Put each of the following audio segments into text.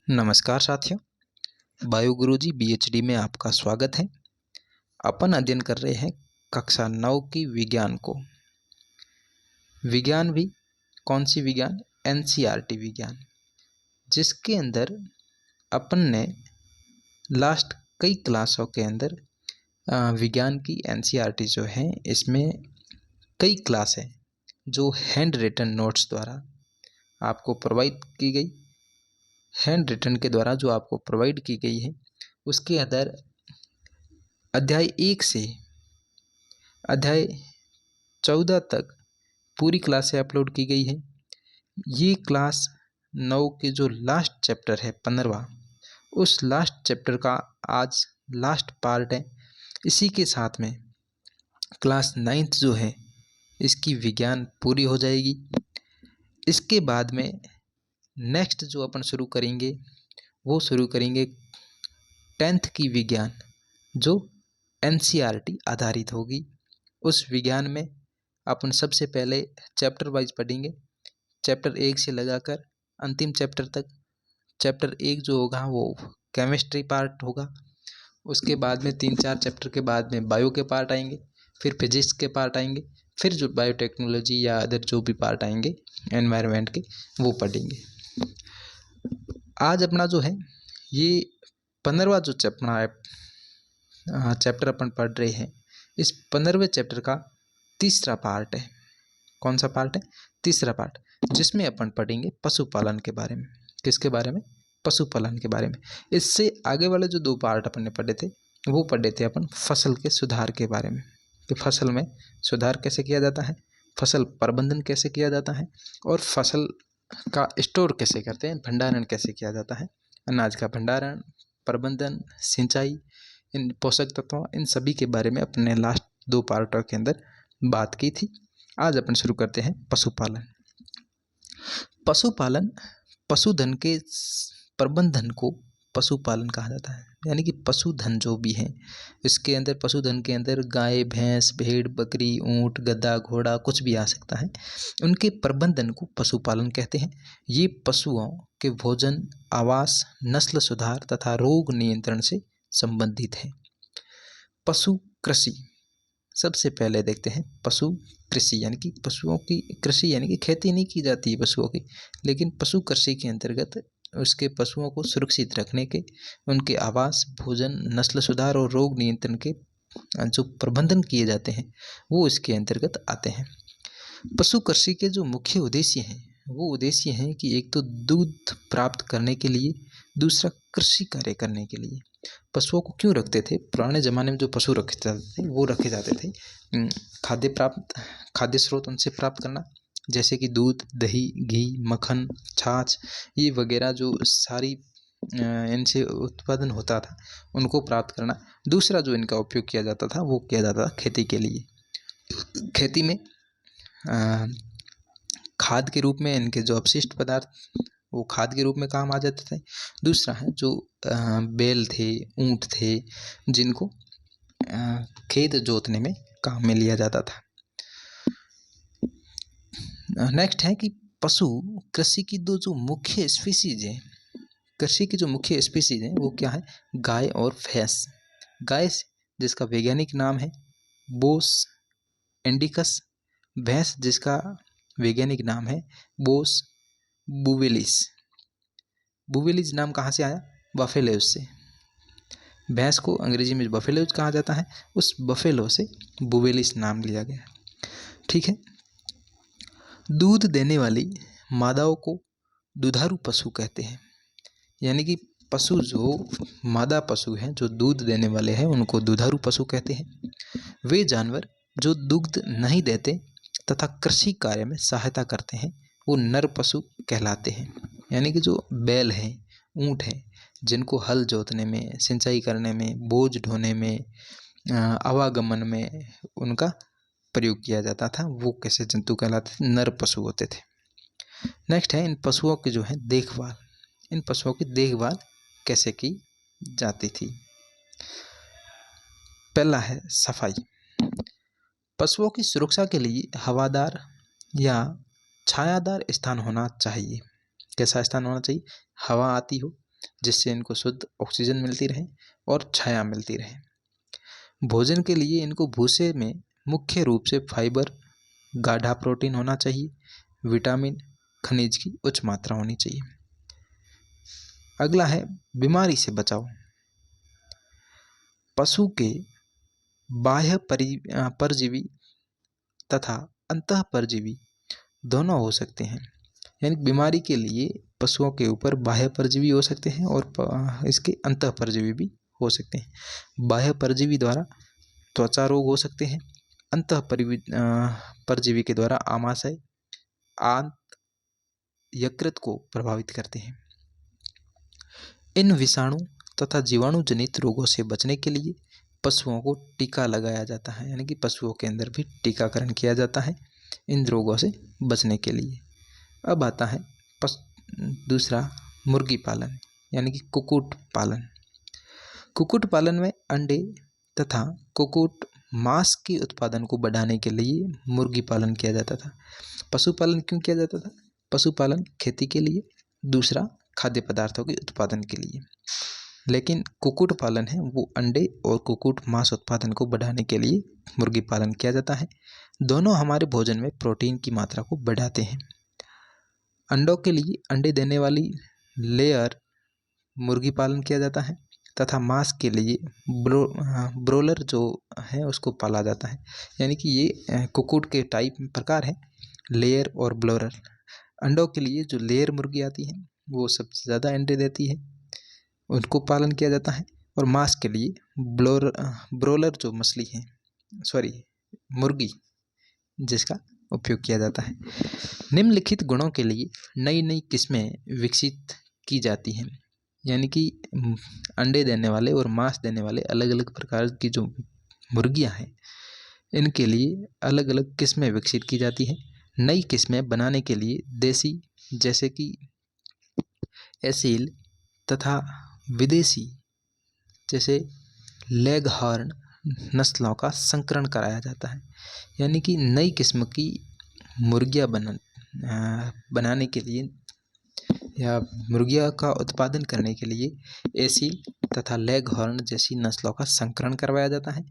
नमस्कार साथियों, बायोगुरुजी बीएचडी में आपका स्वागत है। अपन अध्ययन कर रहे हैं कक्षा 9 की विज्ञान को। विज्ञान भी कौन सी विज्ञान? एनसीईआरटी विज्ञान, जिसके अंदर अपन ने लास्ट कई क्लासों के अंदर विज्ञान की एनसीईआरटी जो है इसमें कई क्लास है जो हैंड रिटन नोट्स द्वारा आपको प्रोवाइड की गई। हैंड रिटन के द्वारा जो आपको प्रोवाइड की गई है उसके अंदर अध्याय 1 से अध्याय 14 तक पूरी क्लासें अपलोड की गई है। ये क्लास 9 के जो लास्ट चैप्टर है 15वां, उस लास्ट चैप्टर का आज लास्ट पार्ट है। इसी के साथ में क्लास 9th जो है इसकी विज्ञान पूरी हो जाएगी। इसके बाद में नेक्स्ट जो अपन शुरू करेंगे वो शुरू करेंगे 10th की विज्ञान, जो एनसीईआरटी आधारित होगी। उस विज्ञान में अपन सबसे पहले चैप्टर वाइज पढ़ेंगे, चैप्टर 1 से लगाकर अंतिम चैप्टर तक। चैप्टर 1 जो होगा वो केमिस्ट्री पार्ट होगा। उसके बाद में 3-4 चैप्टर के बाद में बायो के पार्ट आएंगे, फिर फिजिक्स के पार्ट आएंगे, फिर जो बायोटेक्नोलॉजी या अदर जो भी पार्ट आएंगे एनवायरनमेंट के वो पढ़ेंगे। आज अपना जो है ये 15वां जो चैप्टर अपन पढ़ रहे हैं, इस 15वें चैप्टर का तीसरा पार्ट है। कौन सा पार्ट है? तीसरा पार्ट, जिसमें अपन पढ़ेंगे पशुपालन के बारे में। किसके बारे में? पशुपालन के बारे में। इससे आगे वाले जो 2 पार्ट अपन ने पढ़े थे वो पढ़े थे अपन फसल के सुधार के बारे में, कि फसल में सुधार कैसे किया जाता है, फसल प्रबंधन कैसे किया जाता है, और फसल का स्टोर कैसे करते हैं, भंडारण कैसे किया जाता है, अनाज का भंडारण, प्रबंधन, सिंचाई, इन पोषक तत्वों, इन सभी के बारे में अपने लास्ट 2 पार्टों के अंदर बात की थी। आज अपन शुरू करते हैं पशुपालन। पशुपालन, पशुधन के प्रबंधन को पशुपालन कहा जाता है। यानी कि पशुधन जो भी है इसके अंदर, पशुधन के अंदर गाय, भैंस, भेड़, बकरी, ऊंट, गधा, घोड़ा कुछ भी आ सकता है। उनके प्रबंधन को पशुपालन कहते हैं। ये पशुओं के भोजन, आवास, नस्ल सुधार तथा रोग नियंत्रण से संबंधित है। पशु कृषि, सबसे पहले देखते हैं पशु कृषि। यानी कि पशुओं की कृषि यानी कि खेती नहीं की जाती है पशुओं की, लेकिन पशु कृषि के अंतर्गत उसके पशुओं को सुरक्षित रखने के, उनके आवास, भोजन, नस्ल सुधार और रोग नियंत्रण के जो प्रबंधन किए जाते हैं वो इसके अंतर्गत आते हैं। पशु कृषि के जो मुख्य उद्देश्य हैं वो उद्देश्य हैं कि एक तो दूध प्राप्त करने के लिए, दूसरा कृषि कार्य करने के लिए। पशुओं को क्यों रखते थे? पुराने ज़माने में जो पशु रखे जाते थे वो रखे जाते थे खाद्य स्रोत उनसे प्राप्त करना, जैसे कि दूध, दही, घी, मक्खन, छाछ, ये वगैरह जो सारी इनसे उत्पादन होता था उनको प्राप्त करना। दूसरा जो इनका उपयोग किया जाता था वो किया जाता था खेती के लिए। खेती में खाद के रूप में इनके जो अपशिष्ट पदार्थ वो खाद के रूप में काम आ जाते थे। दूसरा है जो बैल थे, ऊंट थे, जिनको खेत जोतने में काम में लिया जाता था। नेक्स्ट है कि पशु कृषि की जो मुख्य स्पीसीज हैं, कृषि की जो मुख्य स्पीसीज हैं वो क्या है? गाय और भैंस। गाय जिसका वैज्ञानिक नाम है बोस इंडिकस, भैंस जिसका वैज्ञानिक नाम है बोस बुवेलिस। बुवेलिस नाम कहाँ से आया? बफेलोज से। भैंस को अंग्रेजी में बफेलोज कहा जाता है, उस बफेलो से बुवेलिस नाम लिया गया। ठीक है। दूध देने वाली मादाओं को दुधारू पशु कहते हैं। यानी कि पशु जो मादा पशु हैं, जो दूध देने वाले हैं, उनको दुधारू पशु कहते हैं। वे जानवर जो दुग्ध नहीं देते तथा कृषि कार्य में सहायता करते हैं वो नर पशु कहलाते हैं। यानी कि जो बैल हैं, ऊंट हैं, जिनको हल जोतने में, सिंचाई करने में, बोझ ढोने में, आवागमन में उनका प्रयोग किया जाता था, वो कैसे जंतु कहलाते थे? नर पशु होते थे। नेक्स्ट है इन पशुओं की जो है देखभाल। इन पशुओं की देखभाल कैसे की जाती थी? पहला है सफाई। पशुओं की सुरक्षा के लिए हवादार या छायादार स्थान होना चाहिए। कैसा स्थान होना चाहिए? हवा आती हो जिससे इनको शुद्ध ऑक्सीजन मिलती रहे और छाया मिलती रहे। भोजन के लिए इनको भूसे में मुख्य रूप से फाइबर, गाढ़ा प्रोटीन होना चाहिए, विटामिन, खनिज की उच्च मात्रा होनी चाहिए। अगला है बीमारी से बचाव। पशु के बाह्य परजीवी तथा अंतः परजीवी दोनों हो सकते हैं। यानी बीमारी के लिए पशुओं के ऊपर बाह्य परजीवी हो सकते हैं और इसके अंतः परजीवी भी हो सकते हैं। बाह्य परजीवी द्वारा त्वचा रोग हो सकते हैं, अंतः परजीवी के द्वारा आमाशय, आंत, यकृत को प्रभावित करते हैं। इन विषाणु तथा जीवाणु जनित रोगों से बचने के लिए पशुओं को टीका लगाया जाता है, यानी कि पशुओं के अंदर भी टीकाकरण किया जाता है इन रोगों से बचने के लिए। अब आता है दूसरा मुर्गी पालन, यानी कि कुक्कुट पालन। कुक्कुट पालन में अंडे तथा कुक्कुट मांस के उत्पादन को बढ़ाने के लिए मुर्गी पालन किया जाता था। पशुपालन क्यों किया जाता था? पशुपालन खेती के लिए, दूसरा खाद्य पदार्थों के उत्पादन के लिए। लेकिन कुक्कुट पालन है वो अंडे और कुक्कुट मांस उत्पादन को बढ़ाने के लिए मुर्गी पालन किया जाता है। दोनों हमारे भोजन में प्रोटीन की मात्रा को बढ़ाते हैं। अंडों के लिए अंडे देने वाली लेयर मुर्गी पालन किया जाता है तथा मांस के लिए ब्रोलर जो है उसको पाला जाता है। यानी कि ये कुक्कुट के टाइप प्रकार है, लेयर और ब्रोलर। अंडों के लिए जो लेयर मुर्गी आती है वो सबसे ज़्यादा अंडे देती है, उनको पालन किया जाता है। और मांस के लिए ब्रोलर जो मछली है, मुर्गी, जिसका उपयोग किया जाता है। निम्नलिखित गुणों के लिए नई नई किस्में विकसित की जाती हैं। यानी कि अंडे देने वाले और मांस देने वाले अलग अलग प्रकार की जो मुर्गियां हैं, इनके लिए अलग अलग किस्में विकसित की जाती हैं। नई किस्में बनाने के लिए देसी, जैसे कि एसील, तथा विदेशी जैसे लेग हॉर्न नस्लों का संकरण कराया जाता है। यानी कि नई किस्म की मुर्गियां बनाने के लिए या मुर्गियां का उत्पादन करने के लिए एसील तथा लेग हॉर्न जैसी नस्लों का संकरण करवाया जाता है।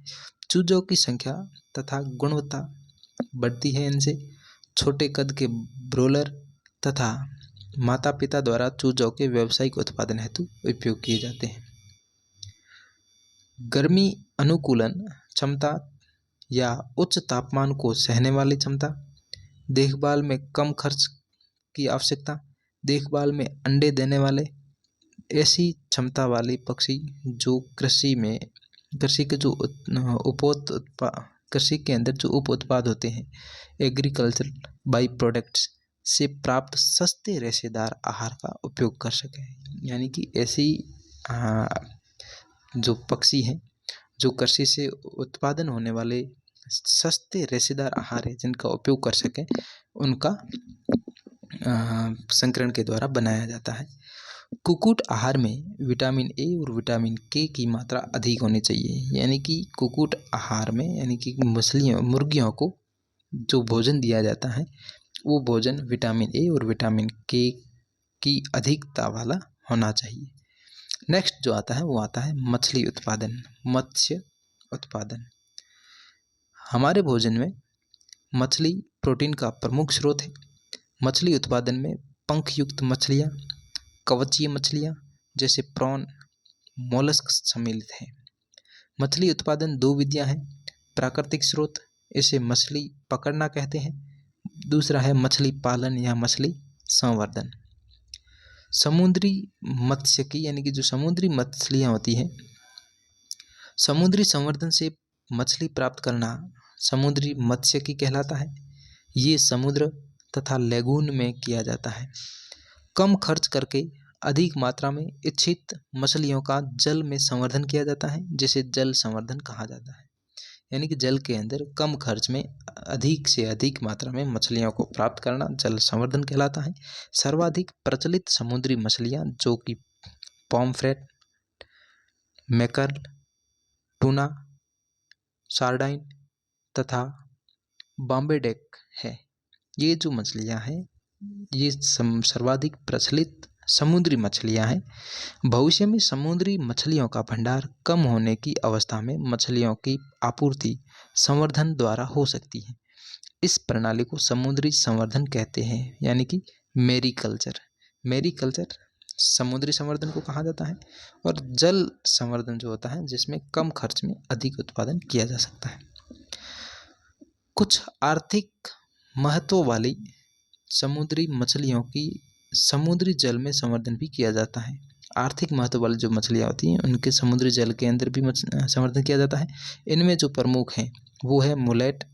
चूजों की संख्या तथा गुणवत्ता बढ़ती है इनसे। छोटे कद के ब्रोलर तथा माता पिता द्वारा चूजों के व्यावसायिक उत्पादन हेतु उपयोग किए जाते हैं। गर्मी अनुकूलन क्षमता या उच्च तापमान को सहने वाली क्षमता, देखभाल में कम खर्च की आवश्यकता, देखभाल में अंडे देने वाले ऐसी क्षमता वाले पक्षी जो कृषि के अंदर जो उप उत्पाद होते हैं, एग्रीकल्चर बाई प्रोडक्ट्स से प्राप्त सस्ते रेशेदार आहार का उपयोग कर सकें। यानी कि ऐसी जो पक्षी हैं जो कृषि से उत्पादन होने वाले सस्ते रेशेदार आहार है जिनका उपयोग कर सकें, उनका संकरण के द्वारा बनाया जाता है। कुक्कुट आहार में विटामिन ए और विटामिन के की मात्रा अधिक होनी चाहिए। यानी कि कुक्कुट आहार में, यानी कि मुर्गियों को जो भोजन दिया जाता है वो भोजन विटामिन ए और विटामिन के की अधिकता वाला होना चाहिए। नेक्स्ट जो आता है वो आता है मछली उत्पादन, मत्स्य उत्पादन। हमारे भोजन में मछली प्रोटीन का प्रमुख स्रोत है। मछली उत्पादन में पंखयुक्त मछलियाँ, कवचीय मछलियाँ जैसे प्रॉन, मोलस्क सम्मिलित हैं। मछली उत्पादन दो विधियाँ हैं। प्राकृतिक स्रोत, इसे मछली पकड़ना कहते हैं। दूसरा है मछली पालन या मछली संवर्धन। समुद्री मत्स्यिकी, यानी कि जो समुद्री मछलियाँ होती हैं, समुद्री संवर्धन से मछली प्राप्त करना समुद्री मत्स्यिकी कहलाता है। ये समुद्र तथा लेगून में किया जाता है। कम खर्च करके अधिक मात्रा में इच्छित मछलियों का जल में संवर्धन किया जाता है, जिसे जल संवर्धन कहा जाता है। यानी कि जल के अंदर कम खर्च में अधिक से अधिक मात्रा में मछलियों को प्राप्त करना जल संवर्धन कहलाता है। सर्वाधिक प्रचलित समुद्री मछलियाँ जो कि पॉम्फ्रेट, मैकरल, टूना, सार्डाइन तथा बॉम्बे डेक है। ये जो मछलियाँ हैं ये सर्वाधिक प्रचलित समुद्री मछलियां हैं। भविष्य में समुद्री मछलियों का भंडार कम होने की अवस्था में मछलियों की आपूर्ति संवर्धन द्वारा हो सकती है। इस प्रणाली को समुद्री संवर्धन कहते हैं, यानी कि मैरीकल्चर। मैरीकल्चर समुद्री संवर्धन को कहा जाता है, और जल संवर्धन जो होता है जिसमें कम खर्च में अधिक उत्पादन किया जा सकता है। कुछ आर्थिक महत्व वाली समुद्री मछलियों की समुद्री जल में संवर्धन भी किया जाता है। आर्थिक महत्व वाली जो मछलियाँ होती हैं उनके समुद्री जल के अंदर भी संवर्धन किया जाता है। इनमें जो प्रमुख हैं वो है मुलेट,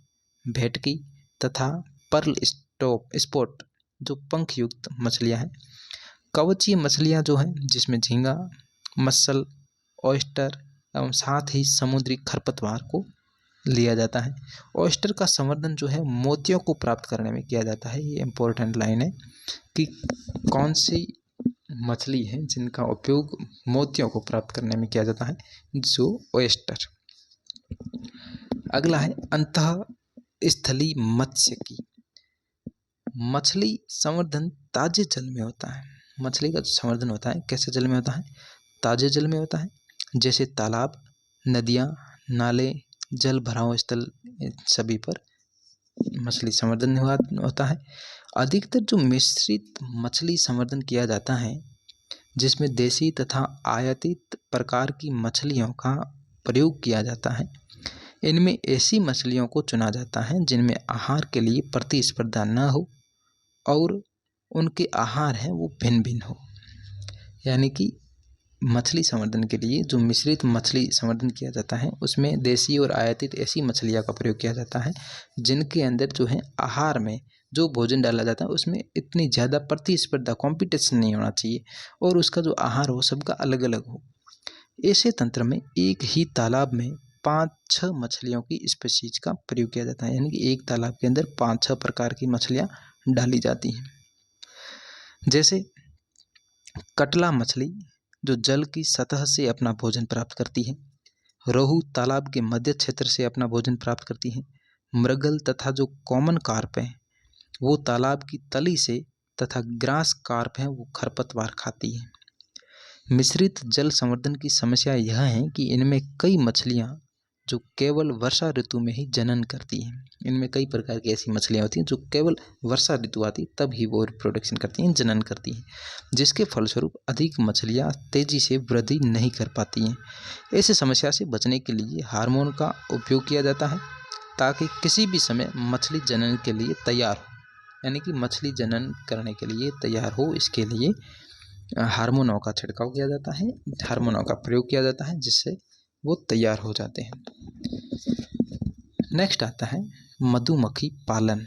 भेटकी तथा पर्ल स्पॉट जो पंख युक्त मछलियाँ हैं। कवचीय मछलियाँ जो हैं जिसमें झींगा, मसल, ऑयस्टर एवं साथ ही समुद्री खरपतवार को लिया जाता है। ऑयस्टर का संवर्धन जो है मोतियों को प्राप्त करने में किया जाता है। ये इम्पोर्टेंट लाइन है कि कौन सी मछली है जिनका उपयोग मोतियों को प्राप्त करने में किया जाता है, जो ऑयस्टर। अगला है अंतःस्थलीय मत्स्यिकी। मछली संवर्धन ताजे जल में होता है। मछली का जो संवर्धन होता है कैसे जल में होता है? ताजे जल में होता है, जैसे तालाब, नदियाँ, नाले, जल भराव स्थल, सभी पर मछली संवर्धन होता है। अधिकतर जो मिश्रित मछली संवर्धन किया जाता है जिसमें देसी तथा आयातित प्रकार की मछलियों का प्रयोग किया जाता है। इनमें ऐसी मछलियों को चुना जाता है जिनमें आहार के लिए प्रतिस्पर्धा न हो और उनके आहार हैं वो भिन्न भिन्न हो। यानी कि मछली संवर्धन के लिए जो मिश्रित मछली संवर्धन किया जाता है उसमें देसी और आयातित ऐसी मछलियाँ का प्रयोग किया जाता है जिनके अंदर जो है आहार में जो भोजन डाला जाता है उसमें इतनी ज़्यादा प्रतिस्पर्धा, कॉम्पिटिशन नहीं होना चाहिए और उसका जो आहार हो सबका अलग अलग हो। ऐसे तंत्र में एक ही तालाब में 5-6 मछलियों की स्पीशीज का प्रयोग किया जाता है, यानी कि एक तालाब के अंदर 5-6 प्रकार की मछलियाँ डाली जाती हैं। जैसे कटला मछली जो जल की सतह से अपना भोजन प्राप्त करती है, रोहू तालाब के मध्य क्षेत्र से अपना भोजन प्राप्त करती है, मृगल तथा जो कॉमन कार्प है वो तालाब की तली से तथा ग्रास कार्प है वो खरपतवार खाती है। मिश्रित जल संवर्धन की समस्या यह है कि इनमें कई मछलियाँ जो केवल वर्षा ऋतु में ही जनन करती हैं। इनमें कई प्रकार की ऐसी मछलियाँ होती हैं जो केवल वर्षा ऋतु आती तब ही वो रिप्रोडक्शन करती हैं, जनन करती हैं, जिसके फलस्वरूप अधिक मछलियाँ तेज़ी से वृद्धि नहीं कर पाती हैं। ऐसी समस्या से बचने के लिए हार्मोन का उपयोग किया जाता है ताकि किसी भी समय मछली जनन के लिए तैयार हो, यानी कि मछली जनन करने के लिए तैयार हो, इसके लिए हार्मोनों का छिड़काव किया जाता है, हार्मोनों का प्रयोग किया जाता है जिससे वो तैयार हो जाते हैं। नेक्स्ट आता है मधुमक्खी पालन।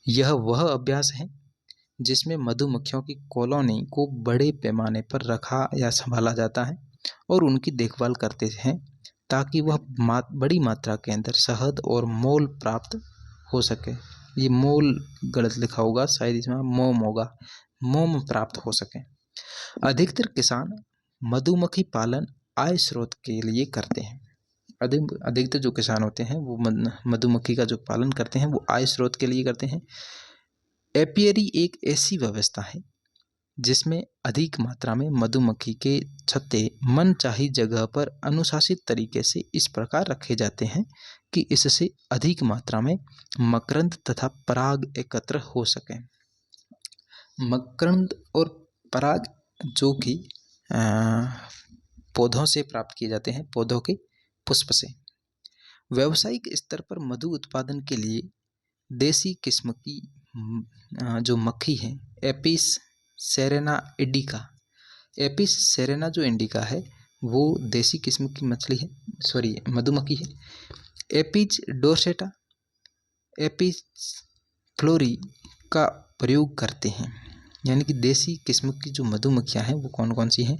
यह वह अभ्यास है जिसमें मधुमक्खियों की कॉलोनी को बड़े पैमाने पर रखा या संभाला जाता है और उनकी देखभाल करते हैं ताकि वह बड़ी मात्रा के अंदर शहद और मोल प्राप्त हो सके। ये मोल गलत लिखा होगा, शायद इसमें मोम होगा, मोम प्राप्त हो सके। अधिकतर किसान मधुमक्खी पालन आय स्रोत के लिए करते हैं। अधिकतर जो किसान होते हैं वो मधुमक्खी का जो पालन करते हैं वो आय स्रोत के लिए करते हैं। एपियरी एक ऐसी व्यवस्था है जिसमें अधिक मात्रा में मधुमक्खी के छत्ते मनचाही जगह पर अनुशासित तरीके से इस प्रकार रखे जाते हैं कि इससे अधिक मात्रा में मकरंद तथा पराग एकत्र हो सके। मकरंद और पराग जो कि पौधों से प्राप्त किए जाते हैं, पौधों के पुष्प से। व्यावसायिक स्तर पर मधु उत्पादन के लिए देसी किस्म की जो मक्खी है Apis Serena indica, Apis Serena जो इंडिका है वो देसी किस्म की मधुमक्खी है। एपिस डोर्सेटा, एपिस फ्लोरी का प्रयोग करते हैं, यानी कि देसी किस्म की जो मधुमक्खियाँ हैं वो कौन कौन सी हैं?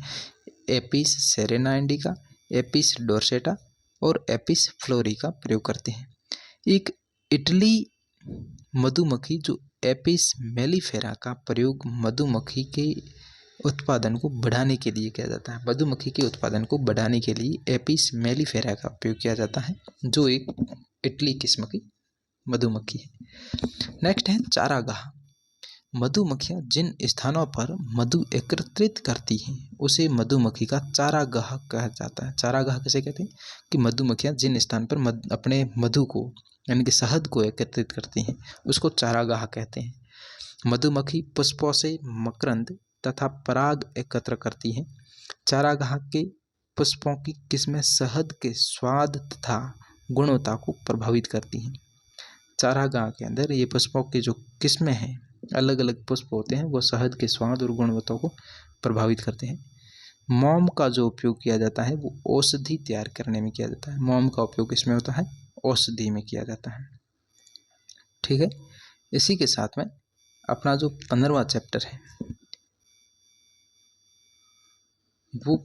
एपिस सेरेना इंडिका, एपिस डोर्सेटा और एपिस फ्लोरी का प्रयोग करते हैं। एक इटली मधुमक्खी जो एपिस मेलिफेरा का प्रयोग मधुमक्खी के उत्पादन को बढ़ाने के लिए किया जाता है। मधुमक्खी के उत्पादन को बढ़ाने के लिए एपिस मेलिफेरा का प्रयोग किया जाता है जो एक इटली किस्म की मधुमक्खी है। नेक्स्ट है चारागाह। मधुमक्खियां जिन स्थानों पर मधु एकत्रित करती हैं उसे मधुमक्खी का चारागाह कहा जाता है। चारागाह किसे कहते हैं कि मधुमक्खियां जिन स्थान पर अपने मधु को यानी कि शहद को एकत्रित करती हैं उसको चारागाह कहते हैं। मधुमक्खी पुष्पों से मकरंद तथा पराग एकत्र करती हैं। चारागाह के पुष्पों की किस्में शहद के स्वाद तथा गुणवत्ता को प्रभावित करती हैं। चारागाह के अंदर ये पुष्पों की जो किस्में हैं, अलग अलग पुष्प होते हैं, वो शहद के स्वाद और गुणवत्ता को प्रभावित करते हैं। मोम का जो उपयोग किया जाता है वो औषधि तैयार करने में किया जाता है। मोम का उपयोग इसमें होता है, औषधि में किया जाता है। ठीक है, इसी के साथ में अपना जो 15वां चैप्टर है वो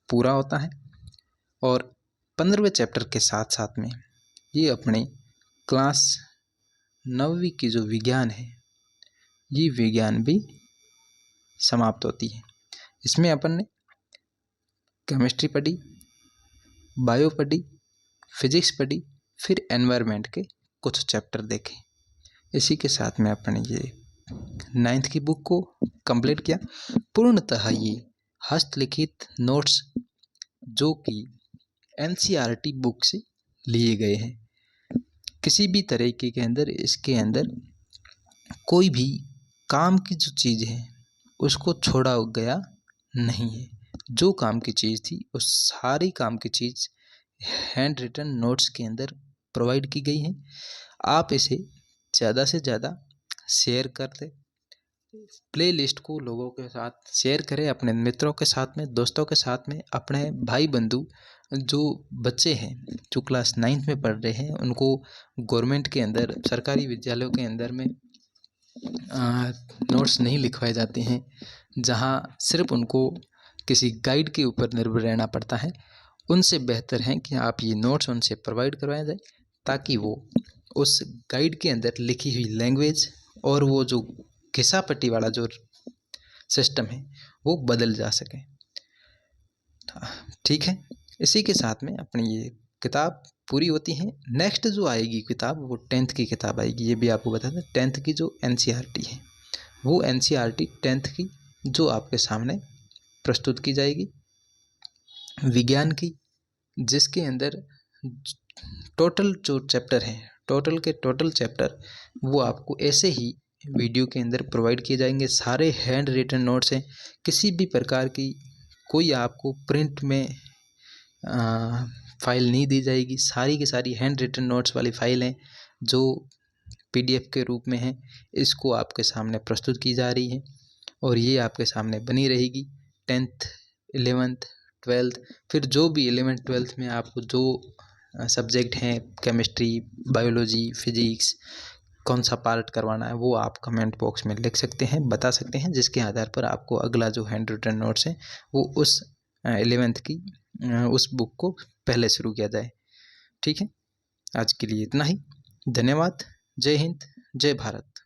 पूरा होता है। और 15वें चैप्टर के साथ साथ में ये अपने क्लास 9वीं की जो विज्ञान है ये विज्ञान भी समाप्त होती है। इसमें अपन ने केमिस्ट्री पढ़ी, बायो पढ़ी, फिजिक्स पढ़ी, फिर एनवायरनमेंट के कुछ चैप्टर देखे। इसी के साथ में अपन ये 9th की बुक को कंप्लीट किया। पूर्णतः ये हस्तलिखित नोट्स जो कि NCERT बुक से लिए गए हैं। किसी भी तरीके के अंदर इसके अंदर कोई भी काम की जो चीज़ है उसको छोड़ा गया नहीं है। जो काम की चीज़ थी उस सारी काम की चीज़ हैंड रिटन नोट्स के अंदर प्रोवाइड की गई है। आप इसे ज़्यादा से ज़्यादा शेयर कर दें, प्ले लिस्ट को लोगों के साथ शेयर करें, अपने मित्रों के साथ में, दोस्तों के साथ में, अपने भाई बंधु जो बच्चे हैं जो क्लास 9th में पढ़ रहे हैं उनको गवर्नमेंट के अंदर, सरकारी विद्यालयों के अंदर में नोट्स नहीं लिखवाए जाते हैं, जहां सिर्फ उनको किसी गाइड के ऊपर निर्भर रहना पड़ता है। उनसे बेहतर है कि आप ये नोट्स उनसे प्रोवाइड करवाया जाए ताकि वो उस गाइड के अंदर लिखी हुई लैंग्वेज और वो जो घिसापट्टी वाला जो सिस्टम है वो बदल जा सके। ठीक है, इसी के साथ में अपनी ये किताब पूरी होती है। नेक्स्ट जो आएगी किताब वो 10th की किताब आएगी। ये भी आपको बता दें 10th की जो NCERT है वो NCERT 10th की जो आपके सामने प्रस्तुत की जाएगी विज्ञान की, जिसके अंदर टोटल जो चैप्टर हैं, टोटल चैप्टर वो आपको ऐसे ही वीडियो के अंदर प्रोवाइड किए जाएंगे। सारे हैंड रिटन नोट्स हैं, किसी भी प्रकार की कोई आपको प्रिंट में फाइल नहीं दी जाएगी। सारी की सारी हैंड रिटन नोट्स वाली फाइल हैं जो PDF के रूप में है, इसको आपके सामने प्रस्तुत की जा रही है और ये आपके सामने बनी रहेगी। 10th 11th 12th फिर जो भी 11th 12th में आपको जो सब्जेक्ट हैं, केमिस्ट्री, बायोलॉजी, फिजिक्स, कौन सा पार्ट करवाना है वो आप कमेंट बॉक्स में लिख सकते हैं, बता सकते हैं, जिसके आधार पर आपको अगला जो हैंड रिटन नोट्स है वो उस 11th की उस बुक को पहले शुरू किया जाए। ठीक है, आज के लिए इतना ही। धन्यवाद। जय हिंद, जय भारत।